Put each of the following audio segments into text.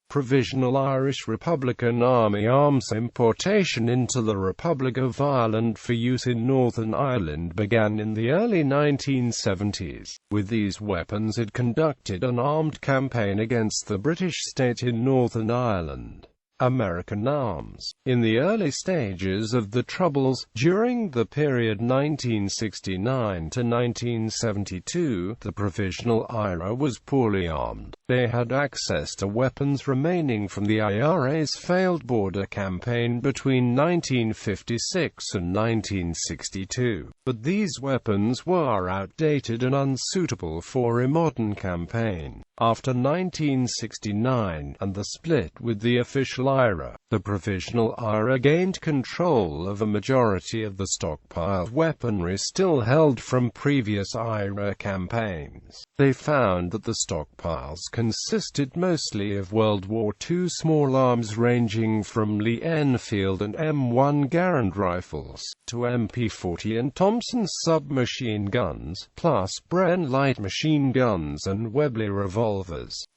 Provisional Irish Republican Army arms importation into the Republic of Ireland for use in Northern Ireland began in the early 1970s. With these weapons it conducted an armed campaign against the British state in Northern Ireland. American arms. In the early stages of the Troubles, during the period 1969 to 1972, the Provisional IRA was poorly armed. They had access to weapons remaining from the IRA's failed border campaign between 1956 and 1962. But these weapons were outdated and unsuitable for a modern campaign. After 1969, and the split with the official IRA, the Provisional IRA gained control of a majority of the stockpiled weaponry still held from previous IRA campaigns. They found that the stockpiles consisted mostly of World War II small arms ranging from Lee Enfield and M1 Garand rifles, to MP40 and Thompson submachine guns, plus Bren light machine guns and Webley revolvers.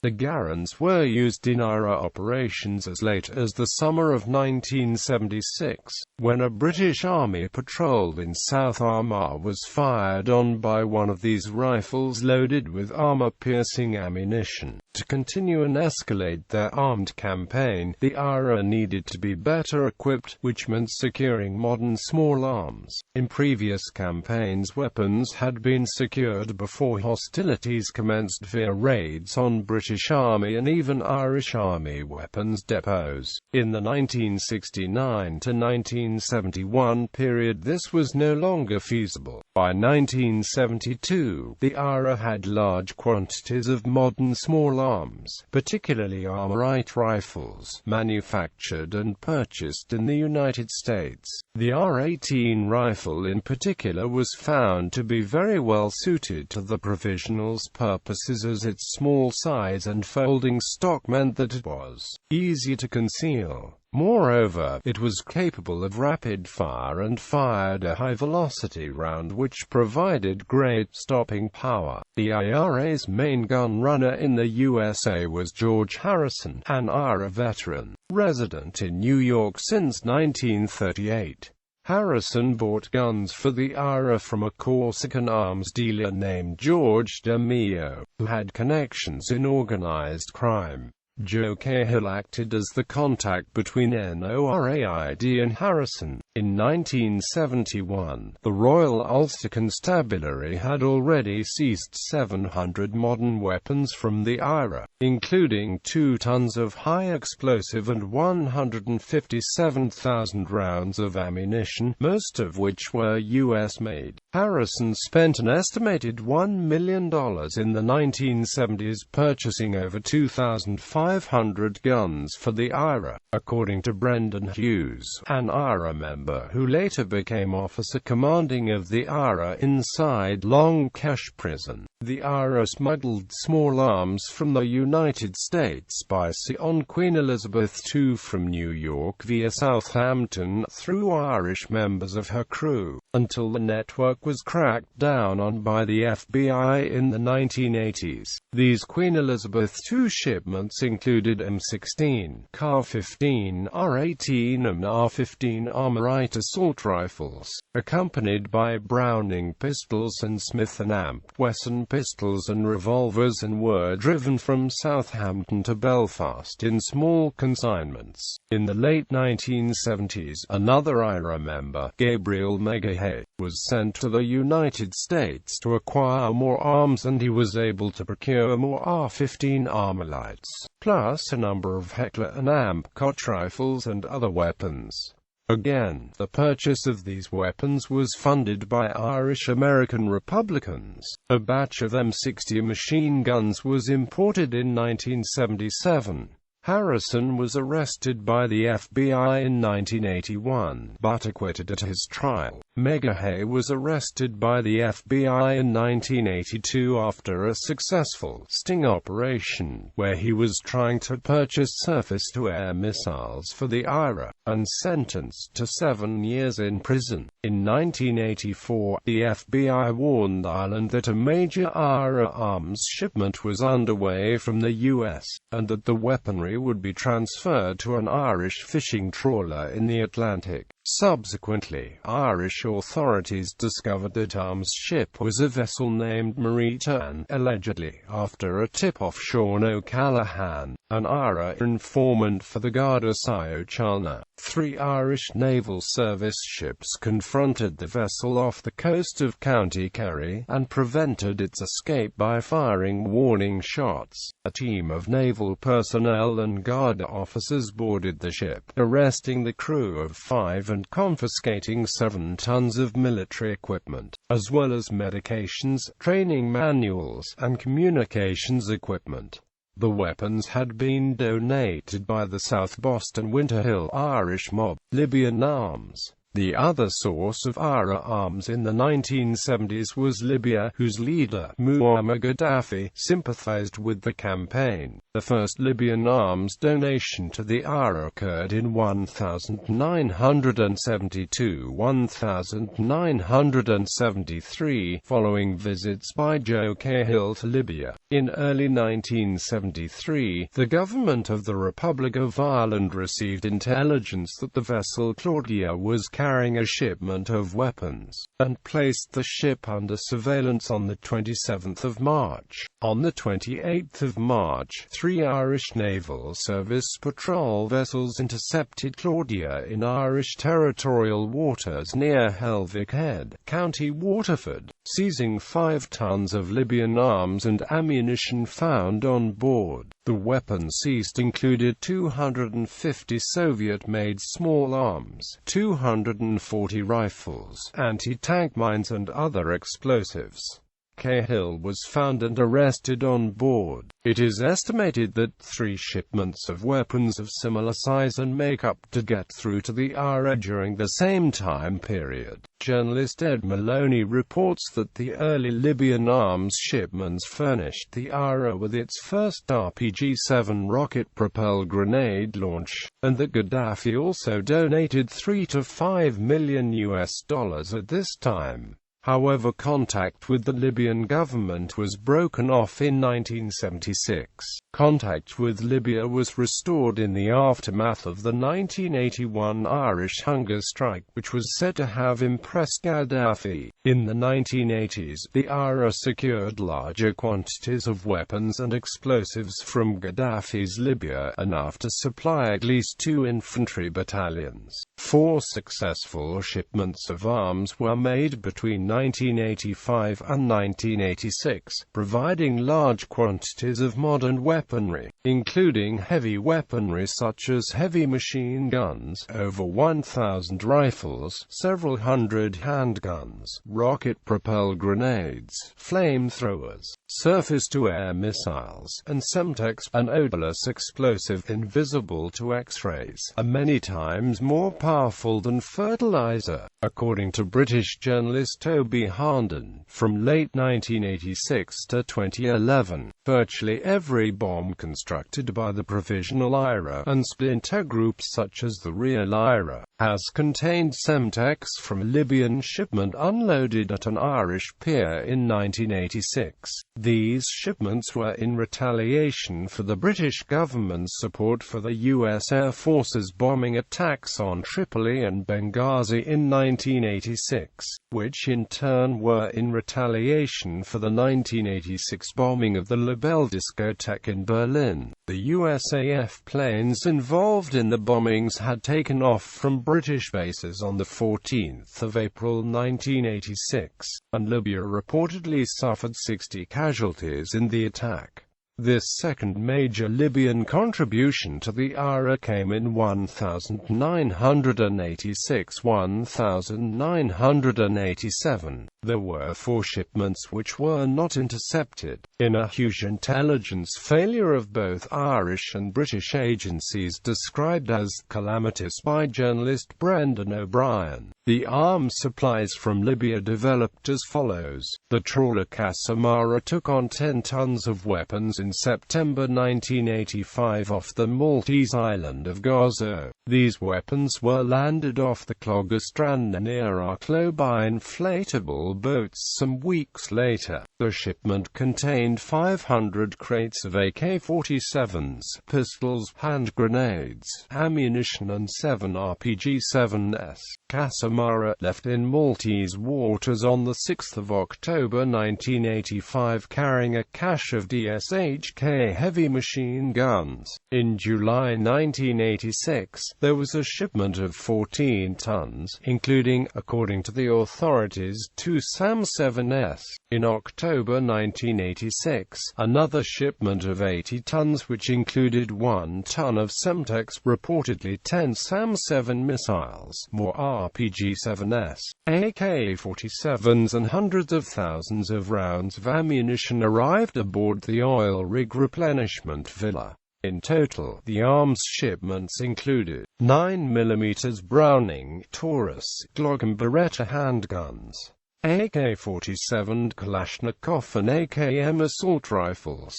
The Garands were used in IRA operations as late as the summer of 1976, when a British Army patrol in South Armagh was fired on by one of these rifles loaded with armor-piercing ammunition. To continue and escalate their armed campaign, the IRA needed to be better equipped, which meant securing modern small arms. In previous campaigns, weapons had been secured before hostilities commenced via raids on British Army and even Irish Army weapons depots. In the 1969 to 1971 period, this was no longer feasible. By 1972, the IRA had large quantities of modern small arms, particularly Armorite rifles, manufactured and purchased in the United States. The R-18 rifle in particular was found to be very well suited to the Provisional's purposes, as its small size and folding stock meant that it was easy to conceal. Moreover, it was capable of rapid fire and fired a high-velocity round which provided great stopping power. The IRA's main gun runner in the USA was George Harrison, an IRA veteran, resident in New York since 1938. Harrison bought guns for the IRA from a Corsican arms dealer named George DeMeo, who had connections in organized crime. Joe Cahill acted as the contact between NORAID and Harrison. In 1971, the Royal Ulster Constabulary had already seized 700 modern weapons from the IRA, including 2 tons of high-explosive and 157,000 rounds of ammunition, most of which were U.S.-made. Harrison spent an estimated $1 million in the 1970s purchasing over 2,500 guns for the IRA, according to Brendan Hughes, an IRA member who later became officer commanding of the IRA inside Long Cache Prison. The IRA smuggled small arms from the United States by sea on Queen Elizabeth II from New York via Southampton through Irish members of her crew, until the network was cracked down on by the FBI in the 1980s. These Queen Elizabeth II shipments included M16, CAR-15, R-18 and R-15 Armorite assault rifles, accompanied by Browning pistols and Smith & Wesson pistols and revolvers, and were driven from Southampton to Belfast in small consignments. In the late 1970s, another IRA member, Gabriel Maguire, was sent to the United States to acquire more arms, and he was able to procure more R-15 Armorites, plus a number of Heckler and Amp-Koch rifles and other weapons. Again, the purchase of these weapons was funded by Irish-American Republicans. A batch of M60 machine guns was imported in 1977. Harrison was arrested by the FBI in 1981, but acquitted at his trial. Megahay was arrested by the FBI in 1982 after a successful sting operation, where he was trying to purchase surface-to-air missiles for the IRA, and sentenced to 7 years in prison. In 1984, the FBI warned Ireland that a major IRA arms shipment was underway from the U.S., and that the weaponry would be transferred to an Irish fishing trawler in the Atlantic. Subsequently, Irish authorities discovered that arms ship was a vessel named Maritain, allegedly after a tip off Sean O'Callaghan, an IRA informant for the Garda Síochána. 3 Irish Naval Service ships confronted the vessel off the coast of County Kerry, and prevented its escape by firing warning shots. A team of naval personnel and Garda officers boarded the ship, arresting the crew of 5 and confiscating 7 tons of military equipment, as well as medications, training manuals, and communications equipment. The weapons had been donated by the South Boston Winter Hill Irish mob, Libyan Arms. The other source of IRA arms in the 1970s was Libya, whose leader, Muammar Gaddafi, sympathized with the campaign. The first Libyan arms donation to the IRA occurred in 1972–1973, following visits by Joe Cahill to Libya. In early 1973, the government of the Republic of Ireland received intelligence that the vessel Claudia was carrying a shipment of weapons, and placed the ship under surveillance on the 27th of March. On the 28th of March, 3 Irish Naval Service patrol vessels intercepted Claudia in Irish territorial waters near Helvick Head, County Waterford, seizing 5 tons of Libyan arms and ammunition found on board. The weapons seized included 250 Soviet-made small arms, 240 rifles, anti-tank mines and other explosives. Cahill was found and arrested on board. It is estimated that 3 shipments of weapons of similar size and makeup did get through to the IRA during the same time period. Journalist Ed Maloney reports that the early Libyan arms shipments furnished the IRA with its first RPG-7 rocket-propelled grenade launch, and that Gaddafi also donated $3 to $5 million at this time. However, contact with the Libyan government was broken off in 1976. Contact with Libya was restored in the aftermath of the 1981 Irish hunger strike, which was said to have impressed Gaddafi. In the 1980s, the IRA secured larger quantities of weapons and explosives from Gaddafi's Libya, enough to supply at least 2 infantry battalions. 4 successful shipments of arms were made between 1985 and 1986, providing large quantities of modern weaponry, including heavy weaponry such as heavy machine guns, over 1,000 rifles, several hundred handguns, rocket-propelled grenades, flamethrowers, surface-to-air missiles, and Semtex, an odorless explosive invisible to X-rays, are many times more powerful than fertilizer, according to British journalist Toby Harnden. From late 1986 to 2011, virtually every bomb constructed by the Provisional IRA and splinter groups such as the Real IRA has contained Semtex from a Libyan shipment unloaded at an Irish pier in 1986. These shipments were in retaliation for the British government's support for the U.S. Air Force's bombing attacks on Tripoli and Benghazi in 1986, which in turn were in retaliation for the 1986 bombing of the La Belle discotheque in Berlin. The USAF planes involved in the bombings had taken off from British bases on the 14th of April 1986, and Libya reportedly suffered 60 casualties in the attack. This second major Libyan contribution to the IRA came in 1986–1987, There were 4 shipments which were not intercepted, in a huge intelligence failure of both Irish and British agencies described as calamitous by journalist Brendan O'Brien. The arms supplies from Libya developed as follows. The trawler Casamara took on 10 tons of weapons in September 1985 off the Maltese island of Gozo. These weapons were landed off the Clogher Strand near Arklow by inflatable boats some weeks later. The shipment contained 500 crates of AK-47s, pistols, hand grenades, ammunition and 7 RPG-7s. Casamara left in Maltese waters on 6 October 1985 carrying a cache of DSHK heavy machine guns. In July 1986, there was a shipment of 14 tons, including, according to the authorities, 2 SAM-7s. In October 1986, another shipment of 80 tons which included 1 ton of Semtex, reportedly 10 SAM-7 missiles, more RPG-7s, AK-47s and hundreds of thousands of rounds of ammunition arrived aboard the oil rig replenishment villa. In total, the arms shipments included 9mm Browning, Taurus, Glock and Beretta handguns, AK-47 Kalashnikov and AKM assault rifles,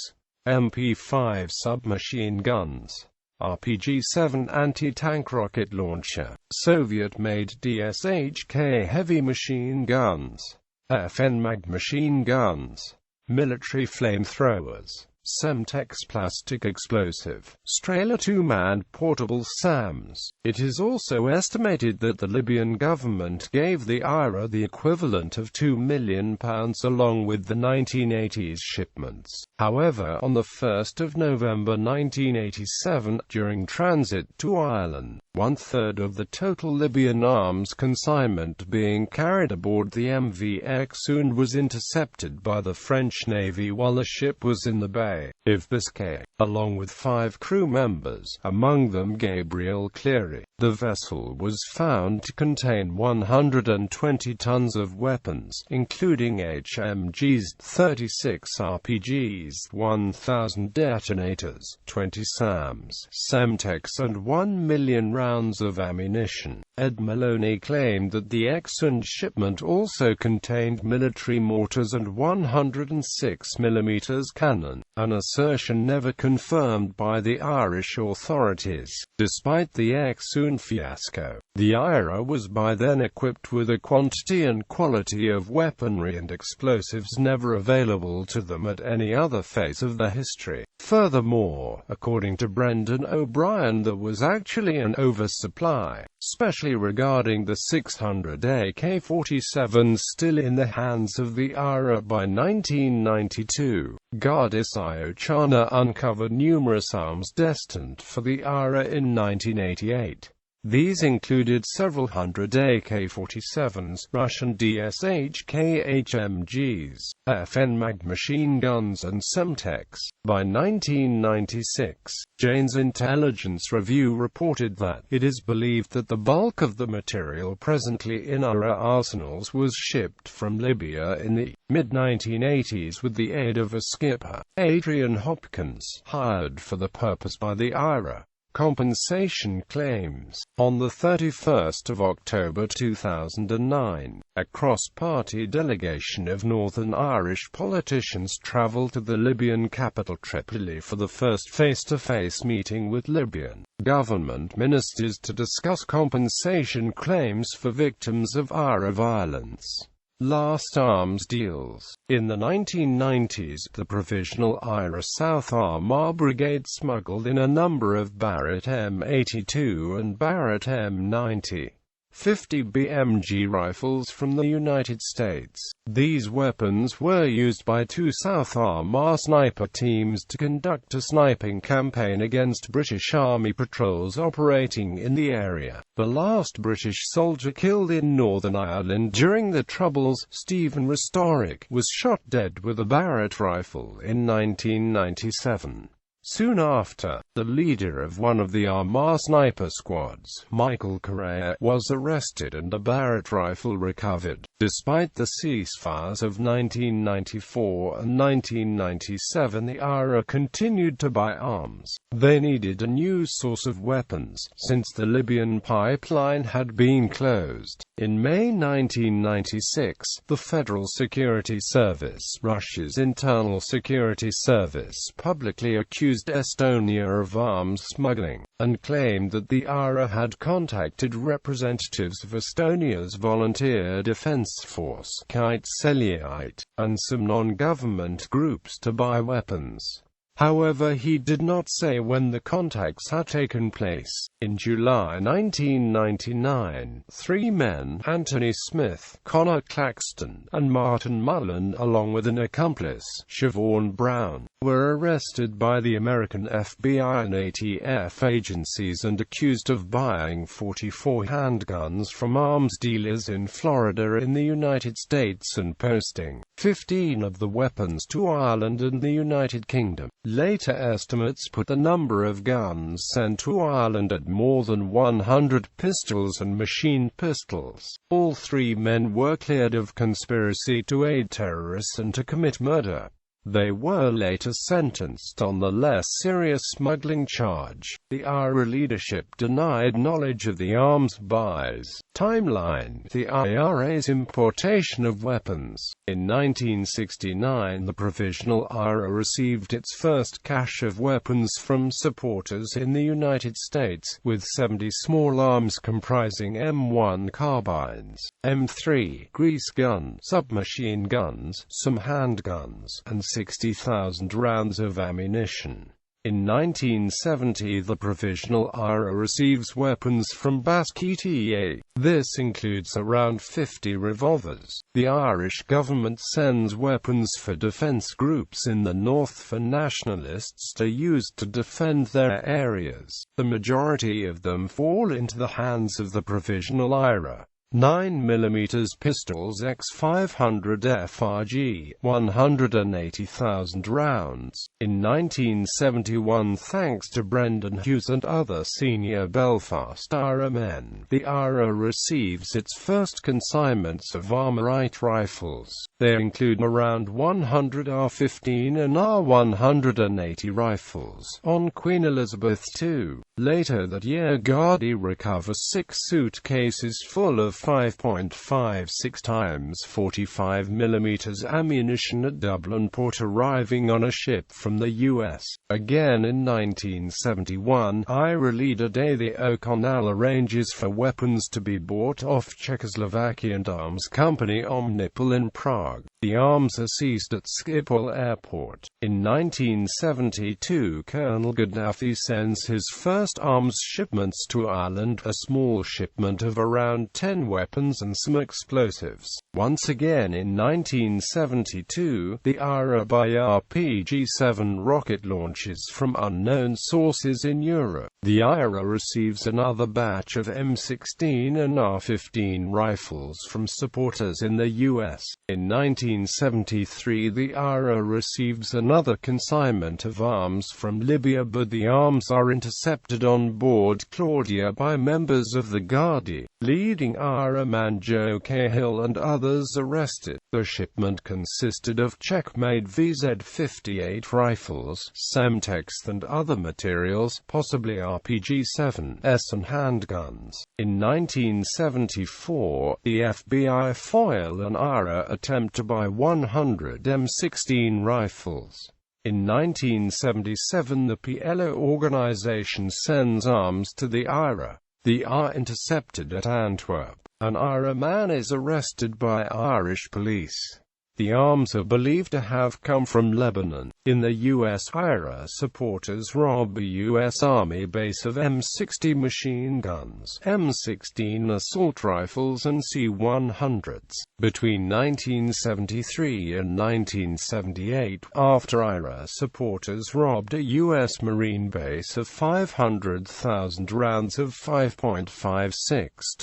MP5 submachine guns, RPG-7 anti-tank rocket launcher, Soviet-made DSHK heavy machine guns, FN mag machine guns, military flamethrowers, Semtex plastic explosive, Strela 2-man portable SAMs. It is also estimated that the Libyan government gave the IRA the equivalent of £2 million along with the 1980s shipments. However, on 1 November 1987, during transit to Ireland, 1/3 of the total Libyan arms consignment being carried aboard the MV Exxon was intercepted by the French Navy while the ship was in the Bay of Biscay, along with 5 crew members, among them Gabriel Cleary. The vessel was found to contain 120 tons of weapons, including HMGs, 36 RPGs, 1,000 detonators, 20 SAMs, Semtex and 1 million rounds of ammunition. Ed Maloney claimed that the Exxon shipment also contained military mortars and 106mm cannon, an assertion never confirmed by the Irish authorities. Despite the Exxon fiasco, the IRA was by then equipped with a quantity and quality of weaponry and explosives never available to them at any other phase of their history. Furthermore, according to Brendan O'Brien, there was actually an oversupply, especially regarding the 600 AK-47s still in the hands of the IRA by 1992. Gardis Iochana uncovered numerous arms destined for the IRA in 1988. These included several hundred AK-47s, Russian DSHK HMGs, FN mag machine guns and Semtex. By 1996, Jane's Intelligence Review reported that it is believed that the bulk of the material presently in IRA arsenals was shipped from Libya in the mid-1980s with the aid of a skipper, Adrian Hopkins, hired for the purpose by the IRA. Compensation claims. On 31 October 2009, a cross-party delegation of Northern Irish politicians travelled to the Libyan capital Tripoli for the first face-to-face meeting with Libyan government ministers to discuss compensation claims for victims of IRA violence. Last arms deals. In the 1990s, the Provisional Irish South Armagh Brigade smuggled in a number of Barrett M82 and Barrett M90. 50 BMG rifles from the United States. These weapons were used by 2 South Armagh sniper teams to conduct a sniping campaign against British Army patrols operating in the area. The last British soldier killed in Northern Ireland during the Troubles, Stephen Restorick, was shot dead with a Barrett rifle in 1997. Soon after, the leader of one of the Armor sniper squads, Michael Correa, was arrested and a Barrett rifle recovered. Despite the ceasefires of 1994 and 1997, the IRA continued to buy arms. They needed a new source of weapons, since the Libyan pipeline had been closed. In May 1996, the Federal Security Service, Russia's internal security service, publicly accused Estonia of arms smuggling, and claimed that the IRA had contacted representatives of Estonia's volunteer defense force, Kaitseliit, and some non-government groups to buy weapons. However, he did not say when the contacts had taken place. In July 1999, three men, Anthony Smith, Connor Claxton, and Martin Mullen, along with an accomplice, Siobhan Brown, were arrested by the American FBI and ATF agencies and accused of buying 44 handguns from arms dealers in Florida in the United States and posting 15 of the weapons to Ireland and the United Kingdom. Later estimates put the number of guns sent to Ireland at more than 100 pistols and machine pistols. All three men were cleared of conspiracy to aid terrorists and to commit murder. They were later sentenced on the less serious smuggling charge. The IRA leadership denied knowledge of the arms buys. Timeline: the IRA's importation of weapons. In 1969, the Provisional IRA received its first cache of weapons from supporters in the United States, with 70 small arms comprising M1 carbines, M3 grease guns, submachine guns, some handguns, and 60,000 rounds of ammunition. In 1970, the Provisional IRA receives weapons from Basque ETA. This includes around 50 revolvers. The Irish government sends weapons for defence groups in the north for nationalists to use to defend their areas. The majority of them fall into the hands of the Provisional IRA. 9mm pistols X500 FRG, 180,000 rounds. In 1971, thanks to Brendan Hughes and other senior Belfast IRA men, the IRA receives its first consignments of Armorite Rifles. They include around 100 R15 and R180 rifles on Queen Elizabeth II. Later that year, Gardaí recover 6 suitcases full of 5.56 x 45mm ammunition at Dublin port, arriving on a ship from the US. Again in 1971, IRA leader Davy O'Connell arranges for weapons to be bought off Czechoslovakian arms company Omnipol in Prague. The arms are seized at Schiphol Airport. In 1972, Colonel Gaddafi sends his first arms shipments to Ireland, a small shipment of around 10 weapons and some explosives. Once again in 1972, the IRA buy RPG-7 rocket launches from unknown sources in Europe. The IRA receives another batch of M16 and R15 rifles from supporters in the US. In 1973, the IRA receives another consignment of arms from Libya, but the arms are intercepted on board Claudia by members of the Gardaí, leading IRA man Joe Cahill and others arrested. The shipment consisted of Czech-made VZ-58 rifles, Semtex and other materials, possibly RPG-7s and handguns. In 1974, the FBI foil an IRA attempt to buy 100 M16 rifles. In 1977, the PLO organization sends arms to the IRA. They are intercepted at Antwerp. An IRA man is arrested by Irish police. The arms are believed to have come from Lebanon. In the US, IRA supporters rob a US Army base of M60 machine guns, M16 assault rifles and C-100s. Between 1973 and 1978, after IRA supporters robbed a US Marine base of 500,000 rounds of 5.56 x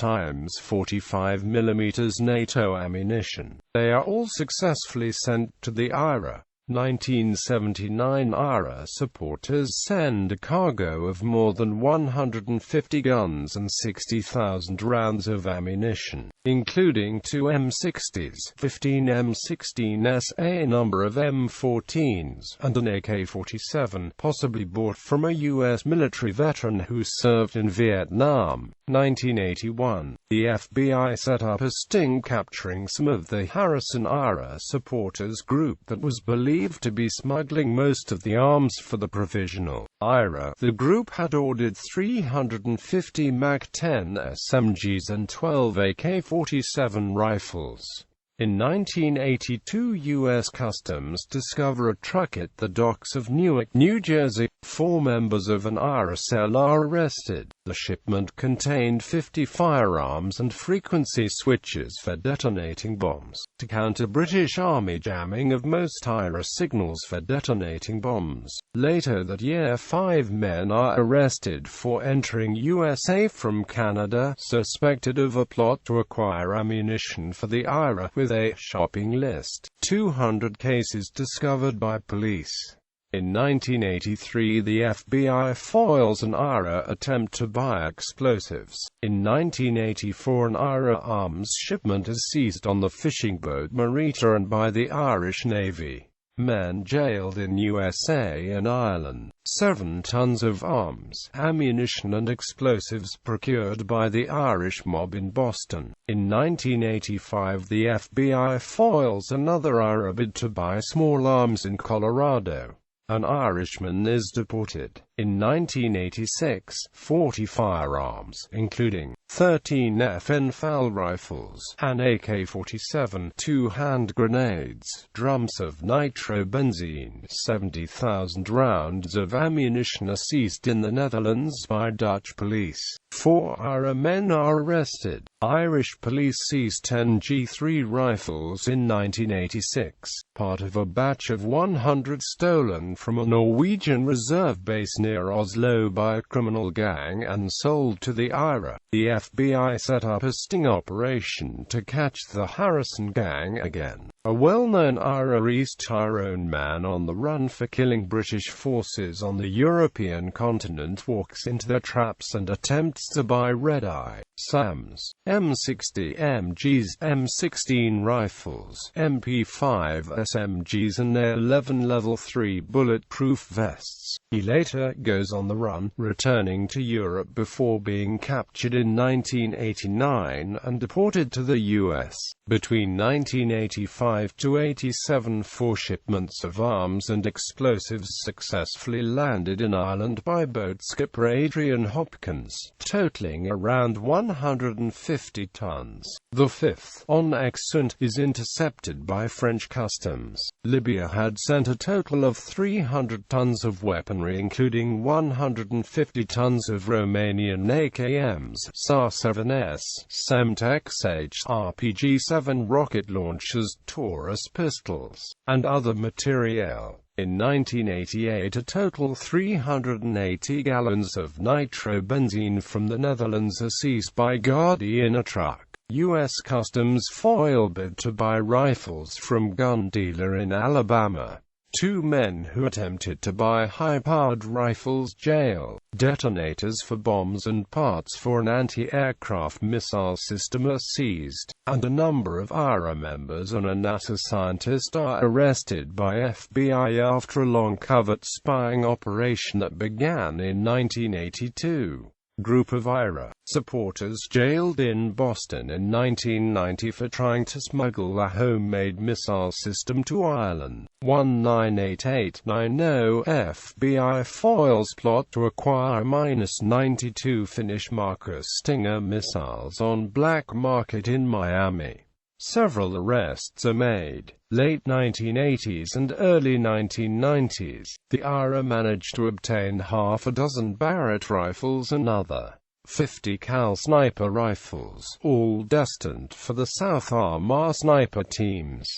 45mm NATO ammunition. They are all successfully sent to the IRA. 1979 IRA supporters send a cargo of more than 150 guns and 60,000 rounds of ammunition, including 2 M60s, 15 M16s, a number of M14s, and an AK-47, possibly bought from a U.S. military veteran who served in Vietnam. 1981, the FBI set up a sting capturing some of the Harrison IRA supporters group that was believed to be smuggling most of the arms for the Provisional IRA. The group had ordered 350 MAC-10 SMGs and 12 AK-47 rifles. In 1982, U.S. Customs discover a truck at the docks of Newark, New Jersey. 4 members of an IRA cell are arrested. The shipment contained 50 firearms and frequency switches for detonating bombs, to counter British Army jamming of most IRA signals for detonating bombs. Later that year, 5 men are arrested for entering USA from Canada, suspected of a plot to acquire ammunition for the IRA, with a shopping list. 200 cases discovered by police. In 1983, the FBI foils an IRA attempt to buy explosives. In 1984, an IRA arms shipment is seized on the fishing boat Marita and by the Irish Navy. Men jailed in USA and Ireland. 7 tons of arms, ammunition and explosives procured by the Irish mob in Boston. In 1985, the FBI foils another IRA bid to buy small arms in Colorado. An Irishman is deported. In 1986, 40 firearms, including 13 FN rifles, an AK-47, 2 hand grenades, drums of nitrobenzene, 70,000 rounds of ammunition are seized in the Netherlands by Dutch police. 4 IRA men are arrested. Irish police seized 10 G3 rifles in 1986, part of a batch of 100 stolen from a Norwegian reserve base near Oslo by a criminal gang and sold to the IRA. The FBI set up a sting operation to catch the Harrison gang again. A well-known IRA East Tyrone man on the run for killing British forces on the European continent walks into their traps and attempts to buy red-eye, SAMs, M60 MGs, M16 rifles, MP5 SMGs and their 11 Level 3 bulletproof vests. He later goes on the run, returning to Europe before being captured in 1989 and deported to the US. Between 1985 to 87, 4 shipments of arms and explosives successfully landed in Ireland by boat skipper Adrian Hopkins, totaling around 150 tons. The 5th, on Exunt, is intercepted by French customs. Libya had sent a total of 300 tons of weaponry, including 150 tons of Romanian AKMs, SAR-7S, Semtex-H, RPG-7 rocket launchers, Taurus pistols, and other materiel. In 1988, a total 380 gallons of nitrobenzene from the Netherlands are seized by Gardaí in a truck. U.S. Customs foil bid to buy rifles from gun dealer in Alabama. 2 men who attempted to buy high-powered rifles jail. Detonators for bombs and parts for an anti-aircraft missile system are seized, and a number of IRA members and a NASA scientist are arrested by FBI after a long covert spying operation that began in 1982. Group of IRA supporters jailed in Boston in 1990 for trying to smuggle a homemade missile system to Ireland. 198890 FBI foils plot to acquire -92 Finnish Marker Stinger missiles on black market in Miami. Several arrests are made. Late 1980s and early 1990s, the IRA managed to obtain half a dozen Barrett rifles and other 50 cal sniper rifles, all destined for the South Armor sniper teams.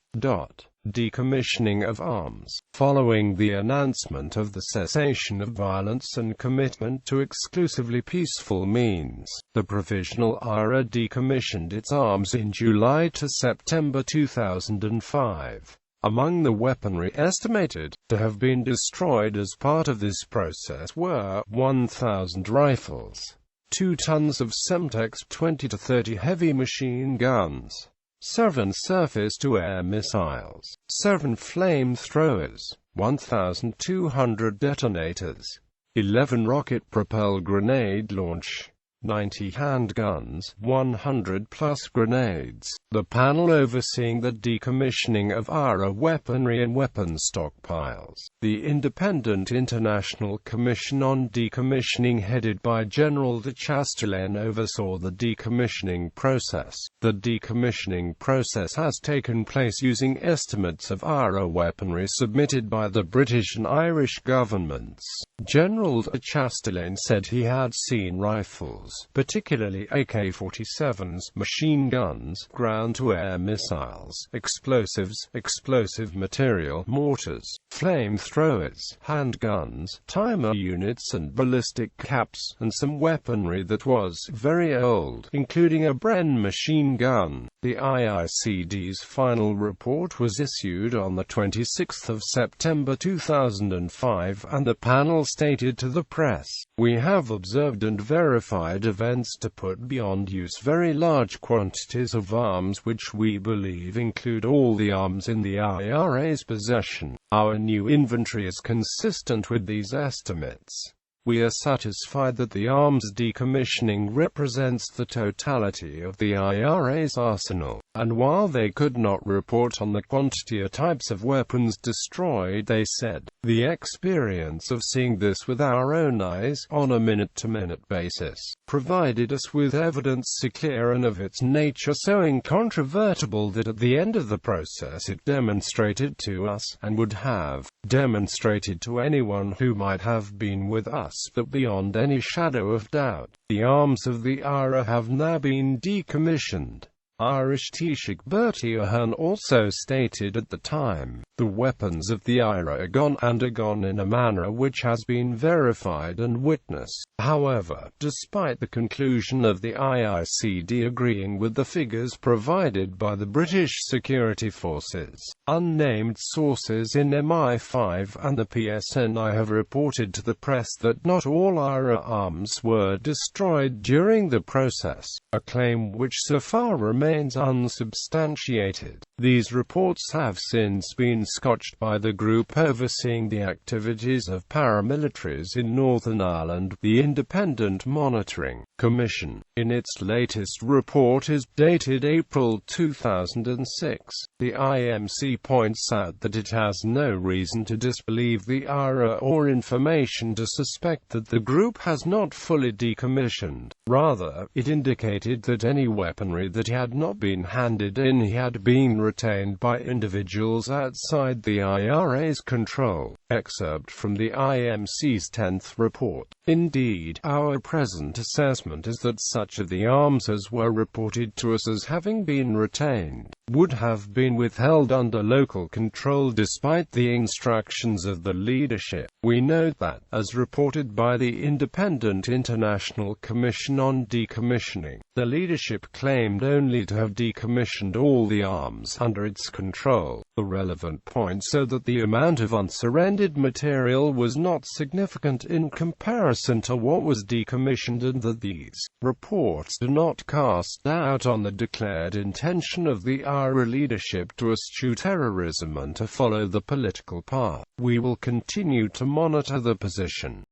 Decommissioning of arms. Following the announcement of the cessation of violence and commitment to exclusively peaceful means, the Provisional IRA decommissioned its arms in July to September 2005. Among the weaponry estimated to have been destroyed as part of this process were 1,000 rifles, 2 tons of Semtex 20 to 30 heavy machine guns, 7 surface-to-air missiles, 7 flamethrowers, 1,200 detonators, 11 rocket-propelled grenade launch, 90 handguns, 100-plus grenades. The panel overseeing the decommissioning of IRA weaponry and weapon stockpiles. The Independent International Commission on Decommissioning headed by General de Chastelain oversaw the decommissioning process. The decommissioning process has taken place using estimates of IRA weaponry submitted by the British and Irish governments. General de Chastelain said he had seen rifles, particularly AK-47s, machine guns, ground-to-air missiles, explosives, explosive material, mortars, flamethrowers, handguns, timer units and ballistic caps, and some weaponry that was very old, including a Bren machine gun. The IICD's final report was issued on the 26th of September 2005, and the panel stated to the press, "We have observed and verified events to put beyond use very large quantities of arms which we believe include all the arms in the IRA's possession. Our new inventory is consistent with these estimates. We are satisfied that the arms decommissioning represents the totality of the IRA's arsenal." And while they could not report on the quantity or types of weapons destroyed, they said, "The experience of seeing this with our own eyes, on a minute-to-minute basis, provided us with evidence so clear and of its nature so incontrovertible that at the end of the process it demonstrated to us, and would have demonstrated to anyone who might have been with us, that beyond any shadow of doubt, the arms of the IRA have now been decommissioned." Irish Taoiseach Bertie Ahern also stated at the time, "The weapons of the IRA are gone, and are gone in a manner which has been verified and witnessed." However, despite the conclusion of the IICD agreeing with the figures provided by the British security forces, unnamed sources in MI5 and the PSNI have reported to the press that not all IRA arms were destroyed during the process, a claim which so far remains unsubstantiated. These reports have since been scotched by the group overseeing the activities of paramilitaries in Northern Ireland, the Independent Monitoring Commission. In its latest report dated April 2006, the IMC points out that it has no reason to disbelieve the IRA or information to suspect that the group has not fully decommissioned. Rather, it indicated that any weaponry that had not been handed in had been retained by individuals outside the IRA's control. Excerpt from the IMC's 10th report. "Indeed, our present assessment is that such of the arms as were reported to us as having been retained, would have been withheld under local control despite the instructions of the leadership. We note that, as reported by the Independent International Commission on Decommissioning, the leadership claimed only to have decommissioned all the arms under its control. The relevant point so that the amount of unsurrendered material was not significant in comparison to what was decommissioned, and that these reports do not cast doubt on the declared intention of the IRA leadership to eschew terrorism and to follow the political path. We will continue to monitor the position."